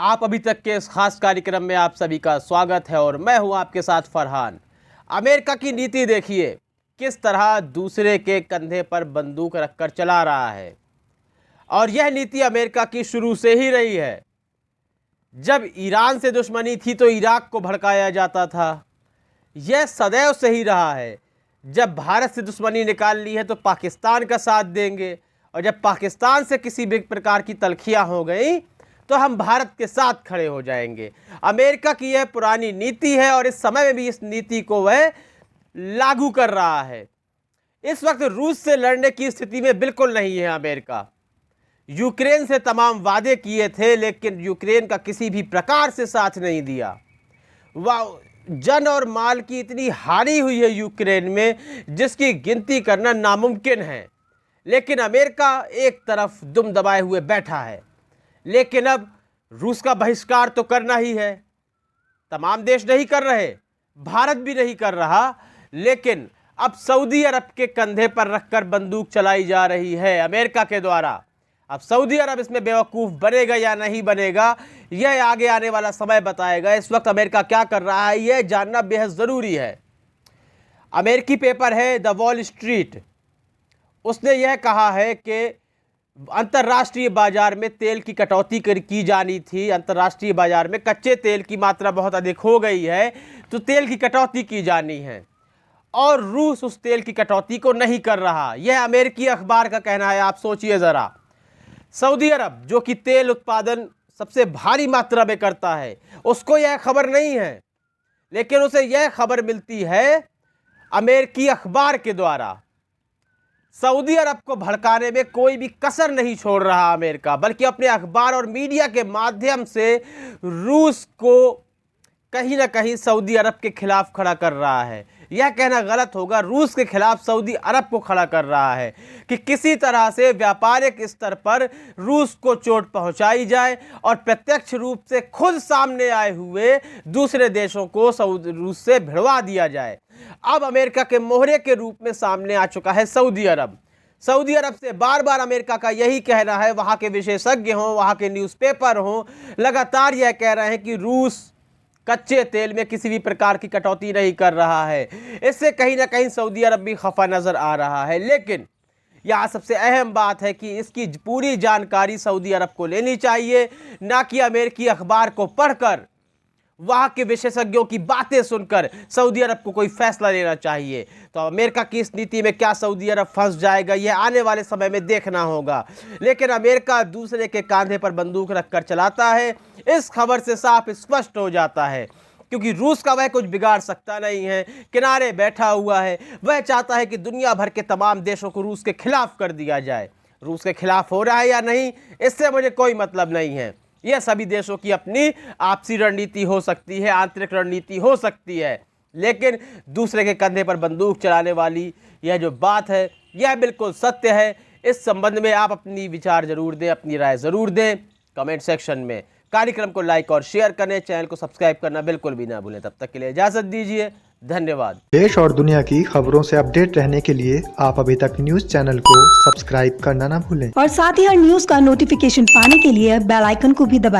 आप अभी तक के इस खास कार्यक्रम में आप सभी का स्वागत है और मैं हूं आपके साथ फरहान। अमेरिका की नीति देखिए, किस तरह दूसरे के कंधे पर बंदूक रखकर चला रहा है। और यह नीति अमेरिका की शुरू से ही रही है। जब ईरान से दुश्मनी थी तो इराक को भड़काया जाता था। यह सदैव से ही रहा है। जब भारत से दुश्मनी निकाल ली है तो पाकिस्तान का साथ देंगे, और जब पाकिस्तान से किसी भी प्रकार की तलखियां हो गई तो हम भारत के साथ खड़े हो जाएंगे। अमेरिका की यह पुरानी नीति है और इस समय में भी इस नीति को वह लागू कर रहा है। इस वक्त रूस से लड़ने की स्थिति में बिल्कुल नहीं है अमेरिका। यूक्रेन से तमाम वादे किए थे लेकिन यूक्रेन का किसी भी प्रकार से साथ नहीं दिया। जन और माल की इतनी हानि हुई है यूक्रेन में जिसकी गिनती करना नामुमकिन है। लेकिन अमेरिका एक तरफ दुम दबाए हुए बैठा है। लेकिन अब रूस का बहिष्कार तो करना ही है। तमाम देश नहीं कर रहे, भारत भी नहीं कर रहा, लेकिन अब सऊदी अरब के कंधे पर रखकर बंदूक चलाई जा रही है अमेरिका के द्वारा। अब सऊदी अरब इसमें बेवकूफ़ बनेगा या नहीं बनेगा, यह आगे आने वाला समय बताएगा। इस वक्त अमेरिका क्या कर रहा है यह जानना बेहद ज़रूरी है। अमेरिकी पेपर है द वॉल स्ट्रीट, उसने यह कहा है कि अंतर्राष्ट्रीय बाजार में तेल की कटौती की जानी थी। अंतर्राष्ट्रीय बाजार में कच्चे तेल की मात्रा बहुत अधिक हो गई है तो तेल की कटौती की जानी है, और रूस उस तेल की कटौती को नहीं कर रहा। यह अमेरिकी अखबार का कहना है। आप सोचिए ज़रा, सऊदी अरब जो कि तेल उत्पादन सबसे भारी मात्रा में करता है, उसको यह खबर नहीं है, लेकिन उसे यह खबर मिलती है अमेरिकी अखबार के द्वारा। सऊदी अरब को भड़काने में कोई भी कसर नहीं छोड़ रहा अमेरिका, बल्कि अपने अखबार और मीडिया के माध्यम से रूस को कहीं ना कहीं सऊदी अरब के खिलाफ खड़ा कर रहा है। यह कहना गलत होगा, रूस के खिलाफ सऊदी अरब को खड़ा कर रहा है कि किसी तरह से व्यापारिक स्तर पर रूस को चोट पहुंचाई जाए और प्रत्यक्ष रूप से खुद सामने आए हुए दूसरे देशों को रूस से भिड़वा दिया जाए। अब अमेरिका के मोहरे के रूप में सामने आ चुका है सऊदी अरब। सऊदी अरब से बार बार अमेरिका का यही कहना है, वहाँ के विशेषज्ञ हों, वहाँ के न्यूज़पेपर हों, लगातार यह कह रहे हैं कि रूस कच्चे तेल में किसी भी प्रकार की कटौती नहीं कर रहा है। इससे कहीं ना कहीं सऊदी अरब भी खफा नज़र आ रहा है। लेकिन यहाँ सबसे अहम बात है कि इसकी पूरी जानकारी सऊदी अरब को लेनी चाहिए, ना कि अमेरिकी अखबार को पढ़कर वहाँ के विशेषज्ञों की बातें सुनकर सऊदी अरब को कोई फैसला लेना चाहिए। तो अमेरिका की इस नीति में क्या सऊदी अरब फंस जाएगा, यह आने वाले समय में देखना होगा। लेकिन अमेरिका दूसरे के कंधे पर बंदूक रखकर चलाता है, इस खबर से साफ स्पष्ट हो जाता है, क्योंकि रूस का वह कुछ बिगाड़ सकता नहीं है, किनारे बैठा हुआ है। वह चाहता है कि दुनिया भर के तमाम देशों को रूस के खिलाफ कर दिया जाए। रूस के खिलाफ हो रहा है या नहीं, इससे मुझे कोई मतलब नहीं है। यह सभी देशों की अपनी आपसी रणनीति हो सकती है, आंतरिक रणनीति हो सकती है, लेकिन दूसरे के कंधे पर बंदूक चलाने वाली यह जो बात है यह बिल्कुल सत्य है। इस संबंध में आप अपनी विचार जरूर दें, अपनी राय ज़रूर दें कमेंट सेक्शन में। कार्यक्रम को लाइक और शेयर करें, चैनल को सब्सक्राइब करना बिल्कुल भी ना भूलें। तब तक के लिए इजाज़त दीजिए, धन्यवाद। देश और दुनिया की खबरों से अपडेट रहने के लिए आप अभी तक न्यूज़ चैनल को सब्सक्राइब करना ना भूलें, और साथ ही हर न्यूज़ का नोटिफिकेशन पाने के लिए बेल आइकन को भी दबाएं।